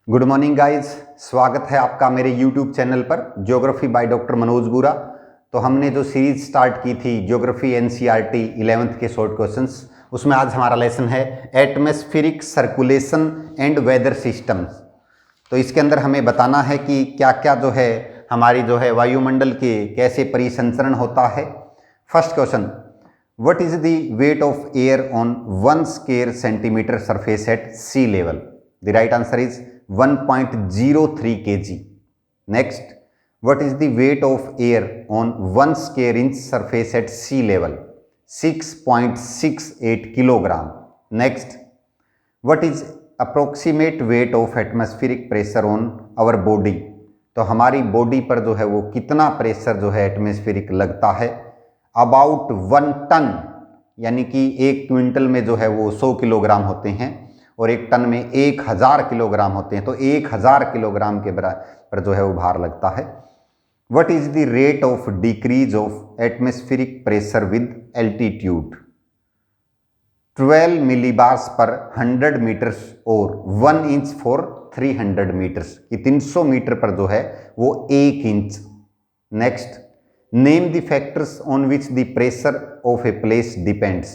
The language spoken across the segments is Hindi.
गुड मॉर्निंग गाइस, स्वागत है आपका मेरे यूट्यूब चैनल पर ज्योग्राफी बाय डॉक्टर मनोज बुरा। तो हमने जो सीरीज स्टार्ट की थी ज्योग्राफी एनसीईआरटी 11th के शॉर्ट क्वेश्चंस, उसमें आज हमारा लेसन है atmospheric circulation and weather systems. तो इसके अंदर हमें बताना है कि क्या क्या जो है हमारी जो है वायुमंडल के कैसे परिसंचरण होता है। First question, what is the weight of air on 1 square centimetre surface at sea level? The right answer is 1.03 kg. Next, what is the weight of air on 1 square inch surface at sea level? 6.68 kilogram. Next, what is approximate weight of atmospheric pressure on our body? तो हमारी बॉडी पर जो है वो कितना प्रेशर जो है एटमॉस्फेरिक लगता है? अबाउट 1 टन, यानी कि 1 क्विंटल में जो है वो 100 किलोग्राम होते हैं और 1 टन में 1000 किलोग्राम होते हैं। तो 1000 किलोग्राम के बराबर जो है वो भार लगता है। What is the rate of decrease of atmospheric pressure with altitude? 12 मिलीबार्स पर 100 मीटर्स और 1 इंच फॉर 300 मीटर्स, कि 300 मीटर पर जो है वो 1 inch. Next, name the factors on which the pressure of a place depends,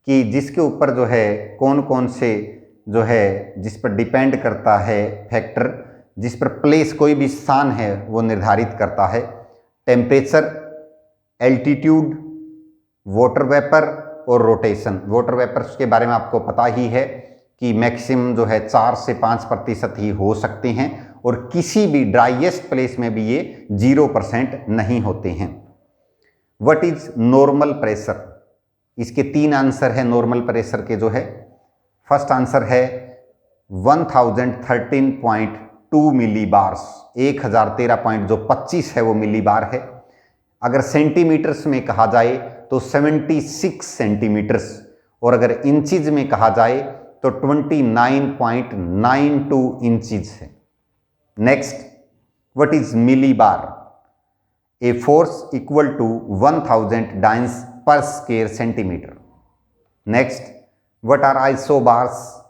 कि जिसके ऊपर जो है कौन कौन से जो है जिस पर डिपेंड करता है फैक्टर, जिस पर प्लेस कोई भी स्थान है वो निर्धारित करता है। टेम्परेचर, एल्टीट्यूड, वाटर वेपर और रोटेशन। वाटर वेपर्स के बारे में आपको पता ही है कि मैक्सिमम जो है 4 से 5% ही हो सकते हैं और किसी भी ड्राइएस्ट प्लेस में भी ये 0% नहीं होते हैं। What is normal pressure? इसके 3 आंसर है नॉर्मल प्रेशर के जो है। फर्स्ट आंसर है 1013.2 मिलीबार्स, 1013.25 है वो मिलीबार है। अगर सेंटीमीटर्स में कहा जाए तो 76 सेंटीमीटर्स, और अगर इंचीज में कहा जाए तो 29.92 इंचीज है। Next, what is millibar? A force equal to 1000 dynes per square centimetre. Next, what are isobars?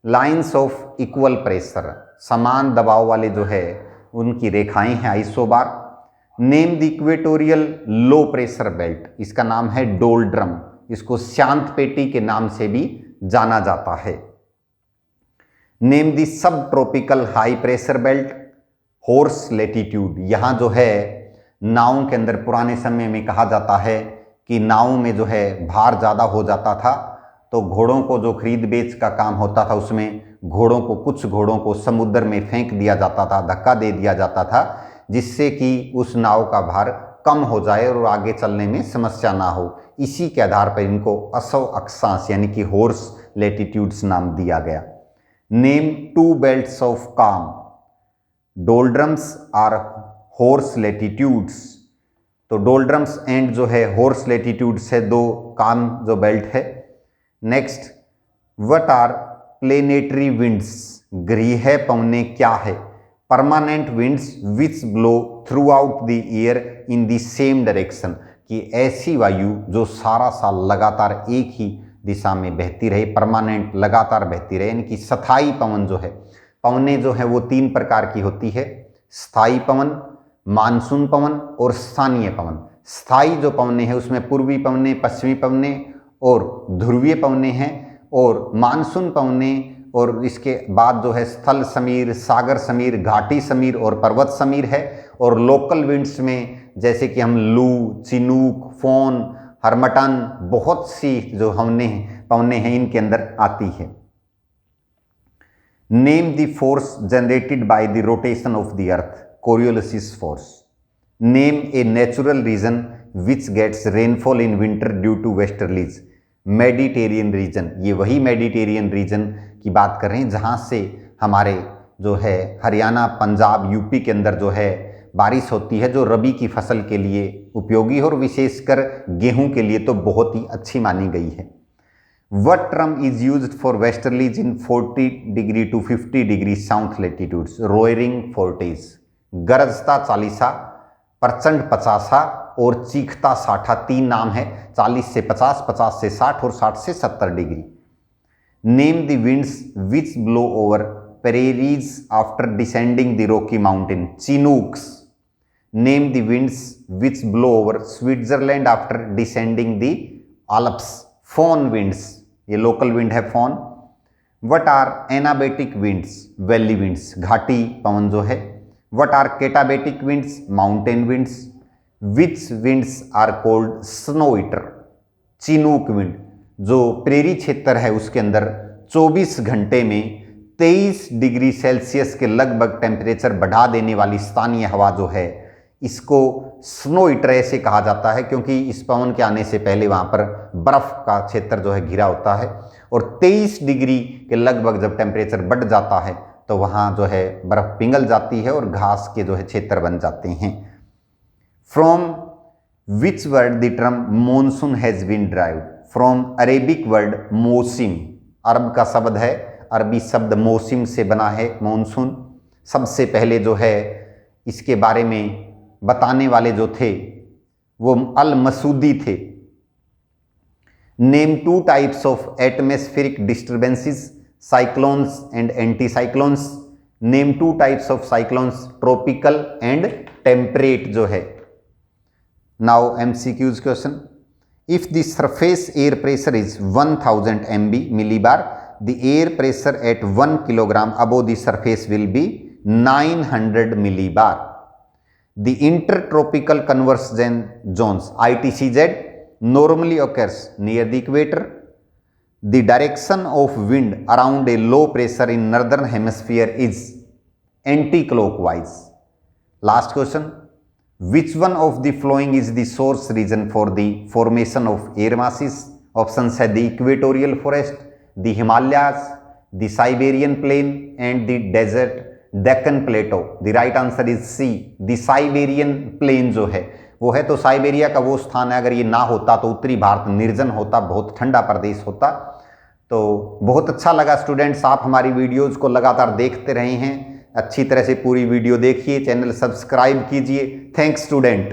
Lines of equal pressure, समान दबाव वाले जो है उनकी रेखाएं हैं isobar. Name the equatorial low pressure belt, इसका नाम है डोल्ड्रम, इसको शांत पेटी के नाम से भी जाना जाता है। Name the sub tropical high pressure belt, horse latitude. यहाँ जो है नावों के अंदर पुराने समय में कहा जाता है कि नावों में जो है भार ज़्यादा हो जाता था तो घोड़ों को जो खरीद बेच का काम होता था उसमें कुछ घोड़ों को समुद्र में फेंक दिया जाता था, धक्का दे दिया जाता था, जिससे कि उस नाव का भार कम हो जाए और आगे चलने में समस्या ना हो। इसी के आधार पर इनको असव अक्षांश यानी कि हॉर्स लैटिट्यूड्स नाम दिया गया। नेम 2 बेल्ट्स ऑफ काम, डोल्ड्रम्स आर हॉर्स लैटिट्यूड्स। तो डोल्ड्रम्स एंड जो है हॉर्स लैटिट्यूड्स है 2 काम जो बेल्ट है। Next, what are planetary winds? ग्रीह पवने क्या है? Permanent winds which blow throughout the year in the same direction, कि ऐसी वायु जो सारा साल लगातार एक ही दिशा में बहती रहे, परमानेंट लगातार बहती रहे, यानी कि स्थायी पवन जो है। पवने जो है वो 3 प्रकार की होती है, स्थायी पवन, मानसून पवन और स्थानीय पवन। स्थायी जो पवने हैं उसमें पूर्वी पवने, पश्चिमी पवने और ध्रुवीय पवने हैं, और मानसून पवने और इसके बाद जो है स्थल समीर, सागर समीर, घाटी समीर और पर्वत समीर है। और लोकल विंड्स में जैसे कि हम लू, चिनूक, फोन, हरमटन, बहुत सी जो पवने हैं इनके अंदर आती है। Name the force generated by the rotation of the earth, Coriolis force. Name a natural region which gets rainfall in winter due to westerlies, Mediterranean region. ये वही मेडिटेरियन रीजन की बात कर रहे हैं जहाँ से हमारे जो है हरियाणा, पंजाब, यूपी के अंदर जो है बारिश होती है, जो रबी की फसल के लिए उपयोगी है और विशेषकर गेहूं के लिए तो बहुत ही अच्छी मानी गई है। What term is used for westerlies in 40 degree to 50 degree south latitudes? Roaring forties, गरजता 40, प्रचंड 50 और चीखता 60, 3 नाम है। 40 से 50, 50 से 60 और 60 से 70 degree. Name the winds which blow over prairies after descending the Rocky Mountain? Chinooks. Name the winds which blow over Switzerland after descending the Alps. Fohn winds. ये लोकल विंड है phone. What are anabatic winds? Valley winds, घाटी पवन जो है. What are katabatic winds? Mountain winds. Which winds are called snow eater? Chinook wind, जो प्रेरी क्षेत्र है उसके अंदर 24 घंटे में 23 डिग्री सेल्सियस के लगभग टेम्परेचर बढ़ा देने वाली स्थानीय हवा जो है, इसको स्नो ईटर ऐसे कहा जाता है क्योंकि इस पवन के आने से पहले वहाँ पर बर्फ का क्षेत्र जो है घिरा होता है और 23 डिग्री के लगभग जब टेम्परेचर बढ़ जाता है तो वहाँ जो है बर्फ पिघल जाती है और घास के जो है क्षेत्र बन जाते हैं. From which word the term monsoon has been derived? From Arabic word मौसिम. अरब का शब्द है, अरबी शब्द मौसिम से बना है मॉनसून. सबसे पहले जो है इसके बारे में बताने वाले जो थे वो अल मसूदी थे. Name 2 types of atmospheric disturbances, cyclones and anti cyclones. Name 2 types of cyclones, tropical and temperate जो है. Now MCQs question. If the surface air pressure is 1000 MB millibar, the air pressure at 1 kilogram above the surface will be 900 millibar. The intertropical convergence zones ITCZ normally occurs near the equator. The direction of wind around a low pressure in northern hemisphere is anti-clockwise. Last question. Which one of the following is the source region for the formation of air masses? Options है the equatorial forest, the Himalayas, the Siberian plain and the desert Deccan plateau. The right answer is C, the Siberian plain जो है वो है. तो साइबेरिया का वो स्थान है, अगर ये ना होता तो उत्तरी भारत निर्जन होता, बहुत ठंडा प्रदेश होता. तो बहुत अच्छा लगा स्टूडेंट्स, आप हमारी वीडियोज़ को लगातार देखते रहे हैं. अच्छी तरह से पूरी वीडियो देखिए, चैनल सब्सक्राइब कीजिए. Thanks student.